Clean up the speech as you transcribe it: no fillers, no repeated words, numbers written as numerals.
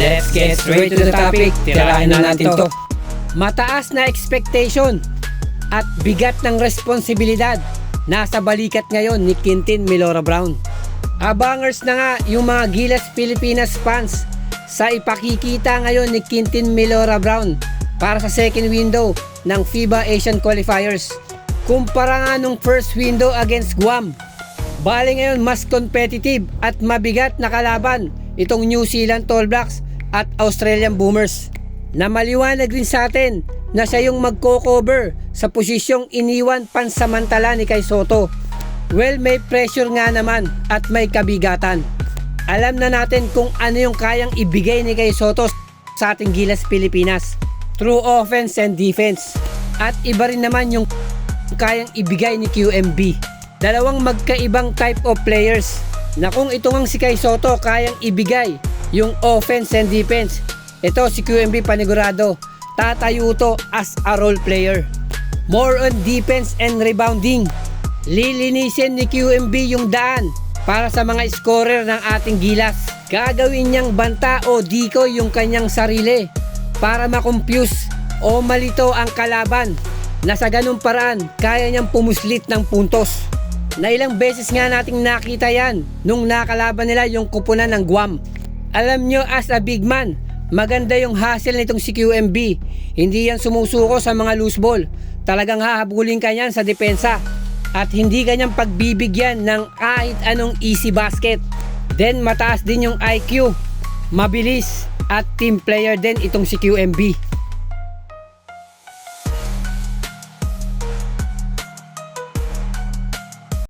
Let's get straight to the topic. Tirahin na natin to. Mataas na expectation at bigat ng responsibilidad nasa balikat ngayon ni Quintin Melora Brown. Abangers na nga yung mga Gilas Pilipinas fans sa ipakikita ngayon ni Quintin Melora Brown para sa second window ng FIBA Asian Qualifiers. Kumpara nga nung first window against Guam, bali ngayon mas competitive at mabigat na kalaban itong New Zealand All Blacks at Australian Boomers, na maliwanag rin sa atin na siya yung magko-cover sa posisyong iniwan pansamantala ni Kai Sotto. Well, may pressure nga naman at may kabigatan. Alam na natin kung ano yung kayang ibigay ni Kai Sotto sa ating Gilas Pilipinas through offense and defense. At iba rin naman yung kayang ibigay ni QMB. Dalawang magkaibang type of players na kung ito ngang si Kai Sotto kayang ibigay yung offense and defense, ito si QMB panigurado tatayo to as a role player. More on defense and rebounding. Lilinisin ni QMB yung daan para sa mga scorer ng ating Gilas. Gagawin niyang banta o decoy yung kanyang sarili para makompuse o malito ang kalaban, na sa ganung paraan kaya niyang pumuslit ng puntos. Na ilang beses nga nating nakita yan nung nakalaban nila yung kupunan ng Guam. Alam nyo, as a big man, maganda yung hustle nitong si QMB. Hindi yan sumusuko sa mga loose ball. Talagang hahabulin ka yan sa depensa. At hindi kanyang pagbibigyan ng kahit anong easy basket. Then mataas din yung IQ, mabilis at team player din itong si QMB.